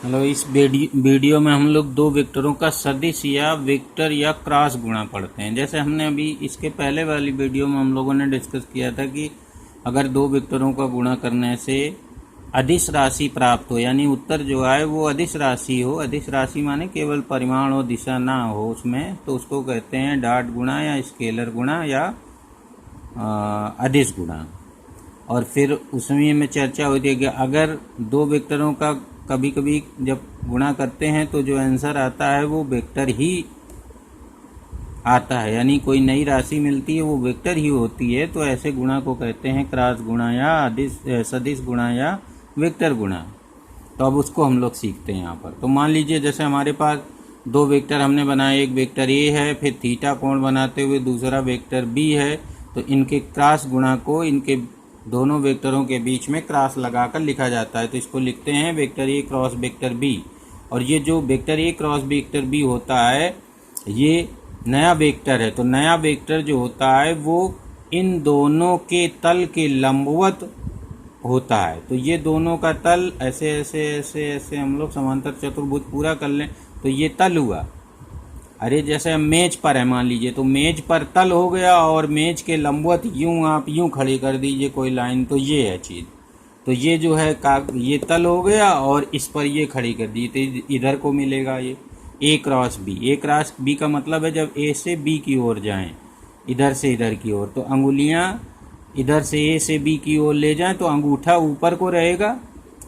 Hello, इस video में हम लोग दो वेक्टरों का सदिश या वेक्टर या क्रॉस गुणा पढ़ते हैं। जैसे हमने अभी इसके पहले वाली वीडियो में हम लोगों ने डिस्कस किया था कि अगर दो वेक्टरों का गुणा करने से अदिश राशि प्राप्त हो, यानी उत्तर जो आए वो अदिश राशि हो। अदिश राशि माने केवल परिमाण हो, दिशा ना हो उसमें, तो उसको कहते हैं डॉट गुणा या स्केलर गुणा या अदिश गुणा। और फिर उसमें में चर्चा होती है कि अगर दो वेक्टरों का कभी कभी जब गुणा करते हैं तो जो आंसर आता है वो वेक्टर ही आता है, यानी कोई नई राशि मिलती है वो वेक्टर ही होती है। तो ऐसे गुणा को कहते हैं क्रॉस गुणा या सदिश गुणा या वेक्टर गुणा। तो अब उसको हम लोग सीखते हैं यहाँ पर। तो मान लीजिए जैसे हमारे पास दो वेक्टर हमने बनाए, एक वेक्टर ए है, फिर थीटा कोण बनाते हुए दूसरा वेक्टर बी है। तो इनके क्रॉस गुणा को इनके दोनों वेक्टरों के बीच में क्रॉस लगाकर लिखा जाता है। तो इसको लिखते हैं vector A cross vector B. और ये जो vector A cross vector B होता है ये नया वेक्टर है। तो नया वेक्टर जो होता है वो इन दोनों के तल के लंबवत होता है। तो ये दोनों का तल ऐसे ऐसे ऐसे ऐसे हम लोग समांतर चतुर्भुज पूरा कर लें तो ये तल हुआ। अरे जैसे मेज पर है मान लीजिए, तो मेज पर तल हो गया और मेज के लंबवत यूं आप यूं खड़ी कर दीजिए कोई लाइन, तो ये है चीज़। तो ये जो है ये तल हो गया और इस पर ये खड़ी कर दी तो इधर को मिलेगा ये ए क्रॉस बी। ए क्रॉस बी का मतलब है जब ए से बी की ओर जाएं, इधर से इधर की ओर, तो अंगुलियां इधर से ए से बी की ओर ले जाएं तो अंगूठा ऊपर को रहेगा,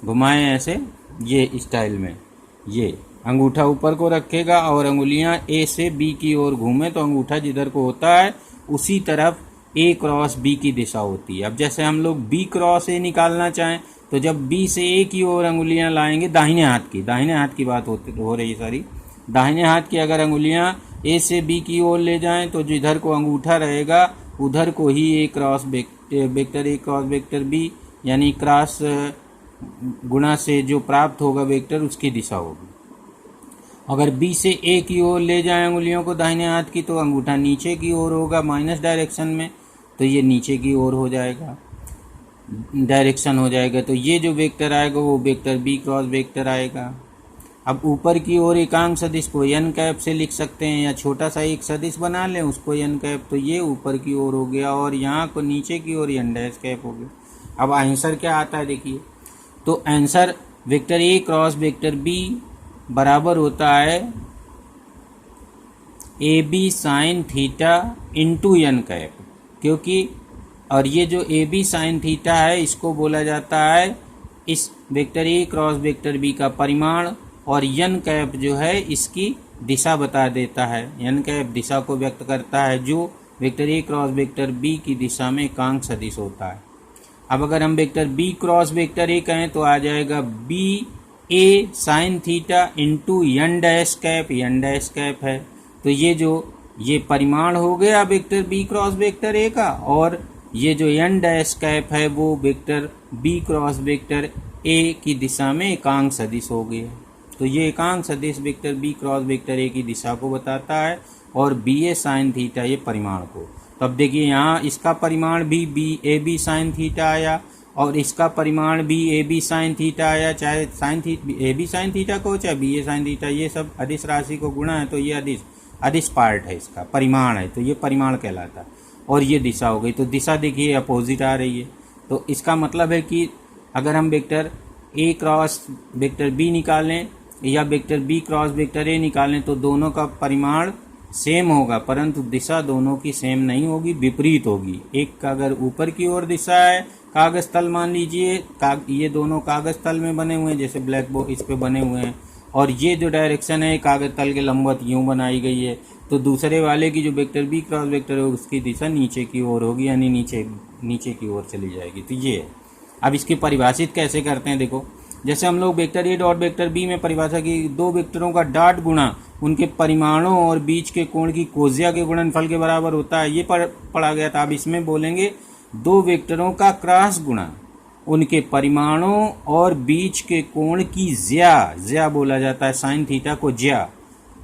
घुमाएं ऐसे ये स्टाइल में, ये अंगूठा ऊपर को रखेगा और अंगुलियां ए से बी की ओर घूमे तो अंगूठा जिधर को होता है उसी तरफ ए क्रॉस बी की दिशा होती है। अब जैसे हम लोग बी क्रॉस ए निकालना चाहें तो जब बी से ए की ओर अंगुलियां लाएंगे, दाहिने हाथ की बात हो रही सारी, दाहिने हाथ की अगर अंगुलियां ए से बी की ओर ले जाएं तो जिधर को अंगूठा रहेगा उधर को ही A cross vector A cross vector B यानी क्रॉस गुणा से जो प्राप्त होगा वेक्टर उसकी दिशा होगी। अगर बी से ए की ओर ले जाएं अंगुलियों को दाहिने हाथ की तो अंगूठा नीचे की ओर होगा माइनस डायरेक्शन में, तो ये नीचे की ओर हो जाएगा, डायरेक्शन हो जाएगा। तो ये जो वेक्टर आएगा वो वेक्टर बी क्रॉस वेक्टर आएगा। अब ऊपर की ओर एकांक सदिश को एन कैप से लिख सकते हैं या छोटा सा एक सदिश बना लें उसको एन कैप, तो ये ऊपर की ओर हो गया और यहाँ को नीचे की ओर एन डैश कैप हो गया। अब आंसर क्या आता है देखिए, तो answer vector A cross vector B बराबर होता है A B sine theta into N cap, क्योंकि और ये जो ए बी साइन थीटा है इसको बोला जाता है इस vector A cross vector B का परिमाण, और एन कैप जो है इसकी दिशा बता देता है। एन कैप दिशा को व्यक्त करता है जो vector A cross vector B की दिशा में एकांक सदिश होता है। अब अगर हम vector B cross vector A कहें तो आ जाएगा B A sine theta into N dash cap है। तो ये परिमाण हो गया vector B cross vector A का, और ये जो एन डैश कैप है वो vector B cross vector A की दिशा में एकांक सदिश हो गया। तो ये एकांक सदिश vector B cross vector A की दिशा को बताता है और बी ए साइन थीटा ये परिमाण को। तो अब देखिए यहाँ इसका परिमाण भी B A B sine theta आया और इसका परिमाण भी ए बी साइन थीटा आया, चाहे ए बी साइन थीटा को चाहे बी ए साइन थीटा, ये सब अदिश राशि को गुणा है तो ये अदिश पार्ट है, इसका परिमाण है, तो ये परिमाण कहलाता है। और ये दिशा हो गई, तो दिशा देखिए अपोजिट आ रही है। तो इसका मतलब है कि अगर हम vector A cross vector B निकालें या vector B cross vector A निकालें तो दोनों का परिमाण सेम होगा, परंतु दिशा दोनों की सेम नहीं होगी, विपरीत होगी। एक का अगर ऊपर की ओर दिशा है, कागज तल मान लीजिए, ये दोनों कागज तल में बने हुए हैं जैसे ब्लैक बोर्ड इस पे बने हुए हैं, और ये जो डायरेक्शन है कागज तल के लंबवत यूं बनाई गई है, तो दूसरे वाले की जो वेक्टर बी क्रॉस वेक्टर है उसकी दिशा नीचे की ओर होगी, यानी नीचे की ओर चली जाएगी। तो ये है। अब इसकी परिभाषित कैसे करते हैं देखो, जैसे हम लोग vector A dot vector B में परिभाषा की दो वेक्टरों का डॉट गुणा उनके परिमाणों और बीच के कोण की कोज्या के गुणनफल के बराबर होता है, ये पढ़ा गया था। अब इसमें बोलेंगे दो वेक्टरों का क्रॉस गुणा उनके परिमाणों और बीच के कोण की ज्या बोला जाता है, साइन थीटा को ज्या।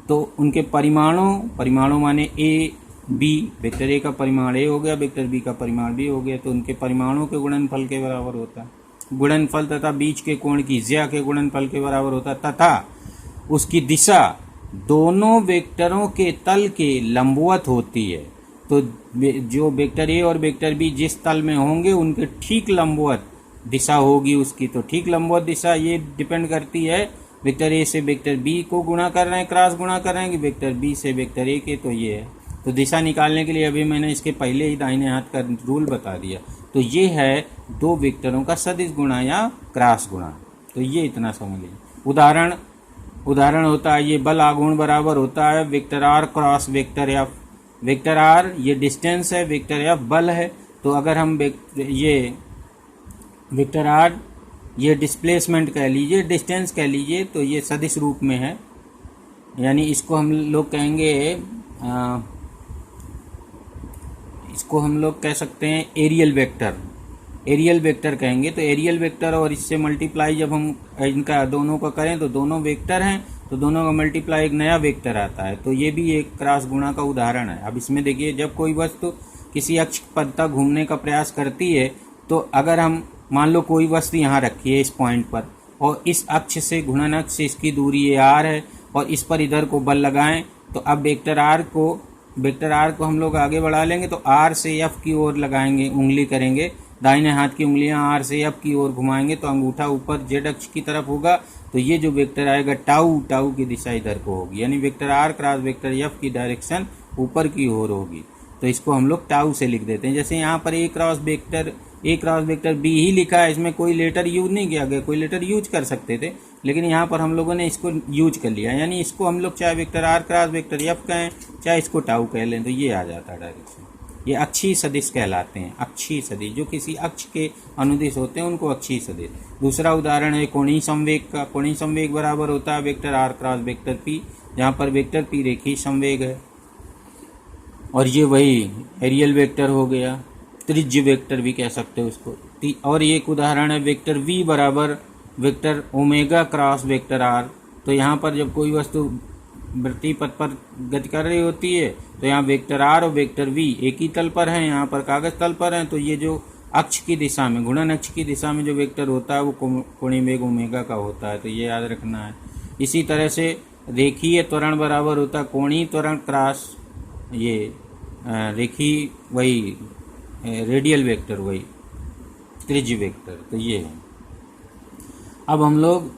तो उनके परिमाणों माने ए बी, वेक्टर ए का परिमाण ए हो गया, वेक्टर बी का परिमाण बी हो गया, तो उनके परिमाणों के गुणनफल के बराबर होता है। गुणनफल तथा बीच के कोण की ज्या के गुणनफल के बराबर होता है, तथा उसकी दिशा दोनों वेक्टरों के तल के लंबवत होती है। तो जो वेक्टर ए और वेक्टर बी जिस तल में होंगे उनके ठीक लंबवत दिशा होगी उसकी। तो ठीक लंबवत दिशा ये डिपेंड करती है वेक्टर ए से वेक्टर बी को गुणा कर रहे हैं, क्रॉस गुणा कर रहे हैं, कि वेक्टर बी से वेक्टर ए के। तो ये है। तो दिशा निकालने के लिए अभी मैंने इसके पहले ही दाहिने हाथ का रूल बता दिया। तो ये है दो वेक्टरों का सदिश गुणा या क्रॉस गुणा। तो ये इतना समझ लीजिए। उदाहरण होता है, ये बल आघूर्ण बराबर होता है vector R cross vector F. Vector R ये डिस्टेंस है, वेक्टर एफ बल है। तो अगर हम ये वेक्टर आर ये डिस्प्लेसमेंट कह लीजिए, डिस्टेंस कह लीजिए, तो ये सदिश रूप में है। यानी इसको हम लोग कहेंगे, इसको हम लोग कह सकते हैं एरियल वेक्टर। एरियल वेक्टर कहेंगे। तो एरियल वेक्टर और इससे मल्टीप्लाई जब हम इनका दोनों का करें तो दोनों वेक्टर हैं, तो दोनों का मल्टीप्लाई एक नया वेक्टर आता है। तो ये भी एक क्रॉस गुणा का उदाहरण है। अब इसमें देखिए, जब कोई वस्तु किसी अक्ष पर तक घूमने का प्रयास करती है, तो अगर हम मान लो कोई वस्तु यहाँ रखी है इस पॉइंट पर, और इस अक्ष से घूर्णन अक्ष से इसकी दूरी ये आर है, और इस पर इधर को बल लगाएं, तो अब वेक्टर आर को हम लोग आगे बढ़ा लेंगे। तो आर से एफ की ओर लगाएंगे, उंगली करेंगे, दाहिने हाथ की उंगलियां आर से एफ की ओर घुमाएंगे, तो अंगूठा ऊपर जेड अक्ष की तरफ होगा। तो ये जो वेक्टर आएगा टाउ की दिशा इधर को होगी, यानी vector R cross vector F की डायरेक्शन ऊपर की ओर होगी। तो इसको हम लोग टाउ से लिख देते हैं। जैसे यहाँ पर ए क्रॉस वेक्टर बी ही लिखा है, इसमें कोई लेटर यूज नहीं किया गया। कोई लेटर यूज कर सकते थे, लेकिन यहाँ पर हम लोगों ने इसको यूज कर लिया। यानी इसको हम लोग चाहे vector R cross vector F कहें, चाहे इसको टाउ कह लें, तो ये आ जाता है डायरेक्शन। ये अक्षीय सदिश कहलाते हैं। अक्षीय सदिश जो किसी अक्ष के अनुदिश होते हैं उनको अक्षीय सदिश। दूसरा उदाहरण है कोणीय संवेग का। कोणीय संवेग बराबर होता है vector R cross vector P, जहाँ पर वेक्टर पी रेखीय संवेग है। और ये वही एरियल वेक्टर हो गया, त्रिज्य वेक्टर भी कह सकते हो उसको। और एक उदाहरण है वेक्टर वी बराबर vector omega cross vector R. तो यहाँ पर जब कोई वस्तु वृत्तीय पथ पर गति कर रही होती है, तो यहाँ वेक्टर आर और वेक्टर वी एक ही तल पर हैं, यहाँ पर कागज तल पर हैं। तो ये जो अक्ष की दिशा में, घूर्णन अक्ष की दिशा में जो वेक्टर होता है वो कोणीय वेग ओमेगा का होता है। तो ये याद रखना है। इसी तरह से रेखीय त्वरण बराबर होता है कोणीय त्वरण क्रॉस ये रेखीय वही रेडियल वेक्टर, वही त्रिज्य वेक्टर। तो ये है। अब हम लोग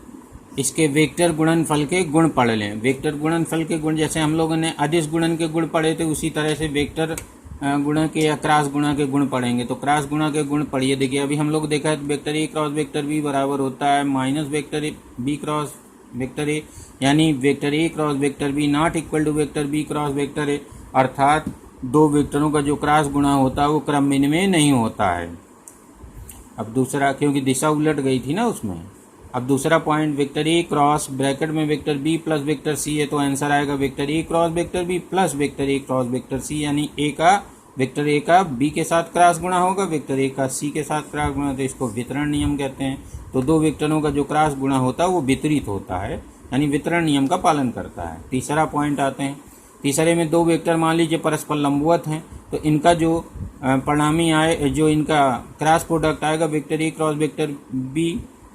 इसके वेक्टर गुणनफल के गुण पढ़ लें। वेक्टर गुणनफल के गुण, जैसे हम लोगों ने अदिश गुणन के गुण पढ़े थे, उसी तरह से वेक्टर गुणा के या क्रॉस गुणा के गुण पढ़ेंगे। तो क्रॉस गुणा के गुण पढ़िए। देखिए, अभी हम लोग देखा है vector A cross vector B बराबर होता है minus vector B cross vector A, यानी vector A cross vector B not equal to vector B cross vector A. अर्थात दो वेक्टरों का जो क्रॉस गुणा होता है वो क्रम में नहीं होता है। अब दूसरा, क्योंकि दिशा उलट गई थी ना उसमें। अब दूसरा point, vector A cross bracket में vector B plus vector C है, तो आंसर आएगा vector A cross vector B plus vector A cross vector C. यानी वेक्टर ए का बी के साथ क्रॉस गुणा होगा, वेक्टर ए का सी के साथ क्रॉस गुणा, तो इसको वितरण नियम कहते हैं। तो दो वेक्टरों का जो क्रॉस गुणा होता है वो वितरित होता है, यानी वितरण नियम का पालन करता है। तीसरा पॉइंट आते हैं। तीसरे में दो वेक्टर मान लीजिए परस्पर लंबवत हैं, तो इनका जो परिणामी आए, जो इनका क्रॉस प्रोडक्ट आएगा vector A cross vector B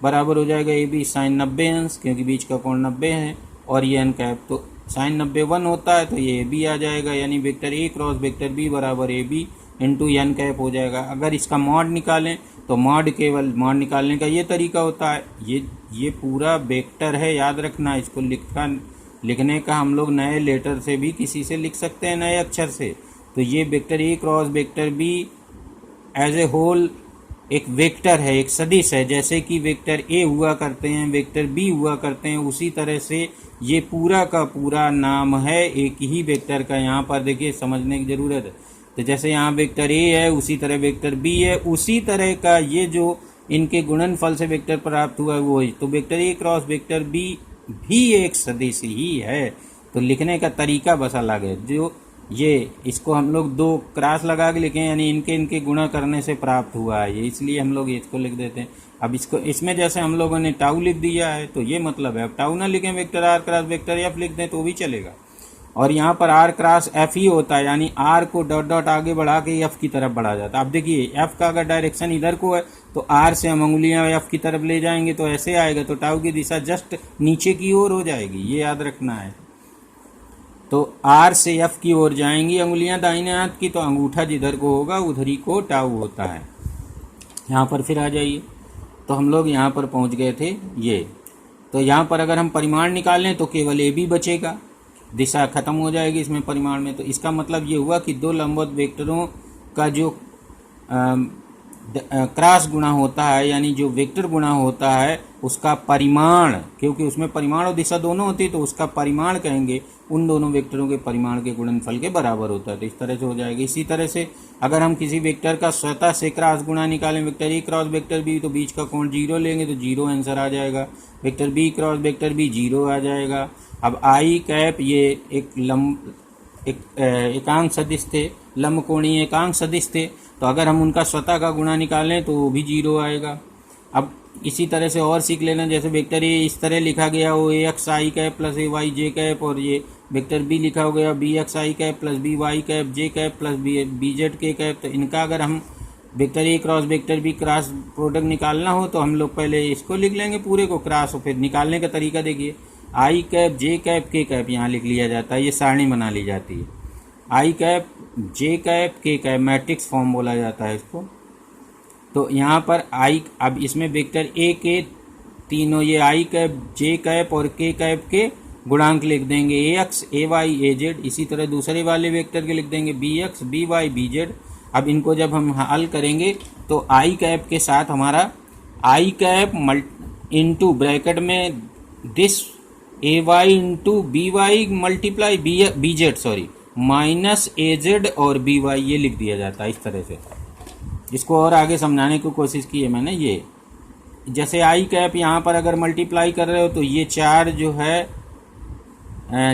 बराबर हो जाएगा ए बी साइन 90 अंश, क्योंकि बीच का कोण 90 है, और ये एन कैप तो साइन 90 1 होता है, तो ये ए बी आ जाएगा। यानी vector A cross vector B बराबर A B into N cap हो जाएगा। अगर इसका मॉड निकालें तो केवल मॉड निकालने का ये तरीका होता है। ये पूरा वेक्टर है, याद रखना। इसको लिखने का हम लोग नए लेटर से भी किसी से लिख सकते हैं, नए अक्षर से। तो ये vector A cross vector B as a whole एक वेक्टर है, एक सदिश है। जैसे कि वेक्टर ए हुआ करते हैं, वेक्टर बी हुआ करते हैं, उसी तरह से ये पूरा का पूरा नाम है एक ही वेक्टर का। यहाँ पर देखिए समझने की जरूरत है। तो जैसे यहाँ वेक्टर ए है, उसी तरह वेक्टर बी है, उसी तरह का ये जो इनके गुणनफल से वेक्टर प्राप्त हुआ है वो ही। तो vector A cross vector B भी एक सदिश ही है। तो लिखने का तरीका बस अलग है। जो ये इसको हम लोग दो क्रॉस लगा के लिखें, यानी इनके गुणा करने से प्राप्त हुआ है ये, इसलिए हम लोग इसको लिख देते हैं। अब इसमें जैसे हम लोगों ने टाउ लिख दिया है, तो ये मतलब है। अब टाउ ना लिखें, vector R cross vector F लिख दें तो भी चलेगा। और यहाँ पर आर क्रॉस एफ ही होता है, यानी आर को डॉट डॉट आगे बढ़ा के एफ की तरफ बढ़ा जाता है। अब देखिए, एफ का अगर डायरेक्शन इधर को है तो आर से हम अंगुलियां एफ की तरफ ले जाएंगे तो ऐसे आएगा, तो टाउ की दिशा जस्ट नीचे की ओर हो जाएगी, ये याद रखना है। तो आर से एफ की ओर जाएंगी अंगुलियां दाहिने हाथ की, तो अंगूठा जिधर को होगा उधर ही को टाउ होता है। यहाँ पर फिर आ जाइए, तो हम लोग यहाँ पर पहुँच गए थे ये। तो यहाँ पर अगर हम परिमाण निकालें तो केवल ए बी बचेगा, दिशा खत्म हो जाएगी इसमें परिमाण में। तो इसका मतलब ये हुआ कि दो लंबवत वेक्टरों का जो क्रॉस गुणा होता है, यानी जो वेक्टर गुणा होता है उसका परिमाण, क्योंकि उसमें परिमाण और दिशा दोनों होती है, तो उसका परिमाण कहेंगे उन दोनों वेक्टरों के परिमाण के गुणनफल के बराबर होता है। तो इस तरह से हो जाएगा। इसी तरह से अगर हम किसी वेक्टर का स्वतः से क्रॉस गुणा निकालें, vector A cross vector B, तो बीच का कोण 0 लेंगे तो 0 आंसर आ जाएगा। Vector B cross vector B 0 आ जाएगा। अब आई कैप ये एकांक सदिश थे, लंबकोणीय एकांक सदिश थे, तो अगर हम उनका स्वतः का गुणा निकालें तो वो भी 0 आएगा। अब इसी तरह से और सीख लेना, जैसे वेक्टर ए इस तरह लिखा गया हो A X I cap plus A Y J cap, और ये वेक्टर बी लिखा हो गया B X I cap plus B Y cap J cap plus B Z K cap. तो इनका अगर हम vector A cross vector B cross product निकालना हो तो हम लोग पहले इसको लिख लेंगे पूरे को क्रॉस, और फिर निकालने का तरीका देखिए, आई कैप जे कैप के कैप यहाँ लिख लिया जाता है, ये सारणी बना ली जाती है। आई कैप जे कैप के कैप मैट्रिक्स फॉर्म बोला जाता है इसको। तो यहाँ पर आई, अब इसमें वेक्टर ए के तीनों ये आई कैप जे कैप और के कैप के गुणांक लिख देंगे, A X A Y A Z. इसी तरह दूसरे वाले वेक्टर के लिख देंगे B X B Y B Z. अब इनको जब हम हल करेंगे तो आई कैप के साथ हमारा आई कैप इंटू ब्रैकेट में this A Y into B Y multiply B Z sorry minus A Z और बी वाई, ये लिख दिया जाता है इस तरह से। इसको और आगे समझाने की कोशिश की है मैंने। ये जैसे आई कैप यहाँ पर अगर मल्टीप्लाई कर रहे हो तो ये 4 जो है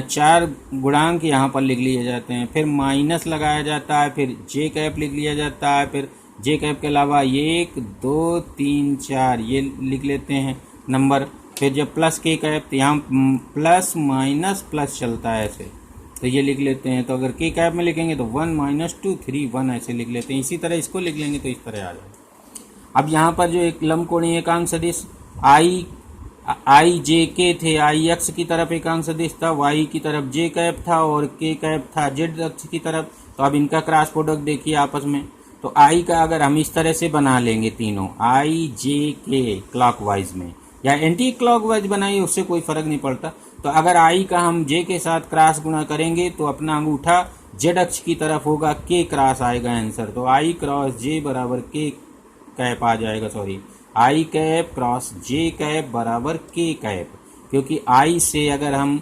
4 गुणांक यहाँ पर लिख लिए जाते हैं, फिर माइनस लगाया जाता है, फिर जे कैप लिख लिया जाता है, फिर जे कैप के अलावा 1 2 3 4 ये लिख लेते हैं नंबर। फिर जब प्लस के कैप, तो यहाँ प्लस माइनस प्लस चलता है ऐसे, तो ये लिख लेते हैं। तो अगर के कैप में लिखेंगे तो 1 - 2 3 1 ऐसे लिख लेते हैं। इसी तरह इसको लिख लेंगे तो इस तरह आ जाए। अब यहाँ पर जो एक लंबकोणीय एकांक सदिश आई जे के थे, आई एक्स की तरफ एकांक सदिश था, वाई की तरफ जे कैप था और के कैप था जेड अक्ष की तरफ। तो अब इनका क्रॉस प्रोडक्ट देखिए आपस में। तो आई का अगर हम इस तरह से बना लेंगे तीनों आई जे के क्लॉकवाइज में या एंटी क्लॉकवाइज बनाइए, उससे कोई फर्क नहीं पड़ता। तो अगर आई का हम जे के साथ क्रॉस गुणा करेंगे तो अपना अंगूठा जेड अक्ष की तरफ होगा, के क्रॉस आएगा आंसर। तो आई क्रॉस जे बराबर के कैप आ जाएगा, sorry I cap cross J cap बराबर के कैप, क्योंकि आई से अगर हम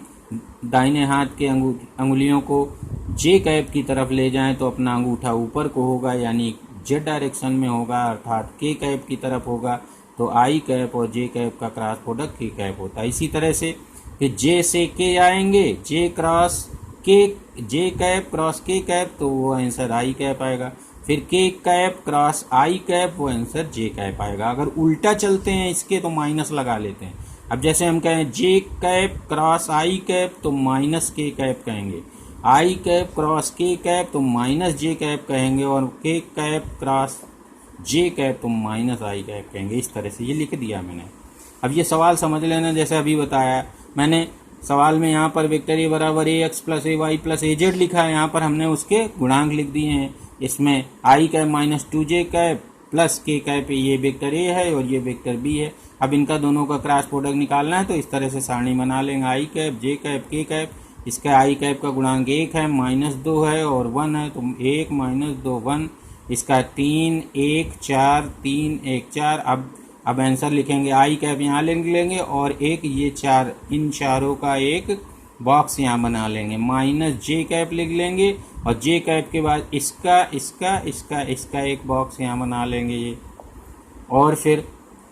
दाहिने हाथ के अंगुलियों को जे कैप की तरफ ले जाएं तो अपना अंगूठा ऊपर को होगा, यानी जेड डायरेक्शन में होगा, अर्थात के कैप की तरफ होगा। तो आई कैप और जे कैप का क्रॉस प्रोडक्ट के कैप होता है। इसी तरह से फिर जे से के आएंगे, जे क्रॉस के जे कैप क्रॉस के कैप, तो वो आंसर आई कैप आएगा। फिर के कैप क्रॉस आई कैप, वो आंसर जे कैप आएगा। अगर उल्टा चलते हैं इसके तो माइनस लगा लेते हैं। अब जैसे हम कहें जे कैप क्रॉस आई कैप तो माइनस के कैप कहेंगे, आई कैप क्रॉस के कैप तो माइनस जे कैप कहेंगे, और के कैप क्रॉस जे कैप तो माइनस आई कैप कहेंगे। इस तरह से ये लिख दिया मैंने। अब ये सवाल समझ लेना, जैसे अभी बताया मैंने सवाल में, यहाँ पर वेक्टर ए बराबर ए x plus A Y plus A Z लिखा है, यहाँ पर हमने उसके गुणांक लिख दिए हैं। इसमें आई कैप -2 जे कैप प्लस के कैप, ये वेक्टर ए है और ये वेक्टर बी है। अब इनका दोनों का क्रॉस प्रोडक्ट निकालना है तो इस तरह से सारणी बना लेंगे, आई कैप जे कैप के कैप। इसका आई कैप का गुणांक 1 है, -2 है और 1 है, तो 1 - 2 1। इसका 3 1 4 3 1 4। अब आंसर लिखेंगे, आई कैप यहाँ लिख लेंगे और एक ये 4, इन चारों का एक बॉक्स यहाँ बना लेंगे, माइनस जे कैप लिख लेंगे और जे कैप के बाद इसका इसका इसका इसका एक बॉक्स यहाँ बना लेंगे ये, और फिर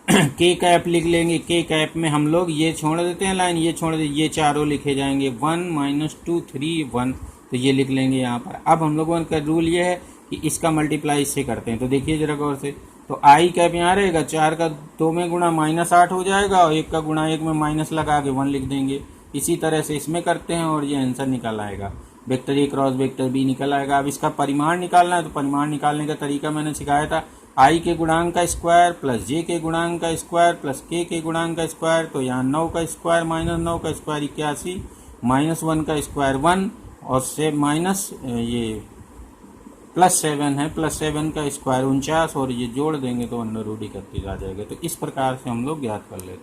के कैप लिख लेंगे। के कैप में हम लोग ये छोड़ देते हैं लाइन, ये छोड़ देते, ये चारों लिखे जाएंगे 1 - 2 3 1, तो ये लिख लेंगे यहाँ पर। अब हम लोगों का रूल ये है कि इसका मल्टीप्लाई इससे करते हैं, तो देखिए जरा गौर से। तो आई कैप यहाँ रहेगा, 4 का 2 में गुणा -8 हो जाएगा और 1 का गुणा 1 में माइनस लगा के 1 लिख देंगे। इसी तरह से इसमें करते हैं और ये आंसर निकल आएगा, vector A cross vector B निकल आएगा। अब इसका परिमाण निकालना है, तो परिमाण निकालने का तरीका मैंने सिखाया था। आई के गुणांक का स्क्वायर प्लस जे के गुणांक का स्क्वायर प्लस के गुणांक का स्क्वायर, तो यहाँ 9 का स्क्वायर माइनस 9 का स्क्वायर 81, -1 का स्क्वायर 1 और से माइनस ये +7 है, +7 का स्क्वायर 49 और ये जोड़ देंगे तो अंडर रूट 31 आ जाएगा। तो इस प्रकार से हम लोग ज्ञात कर लेते हैं।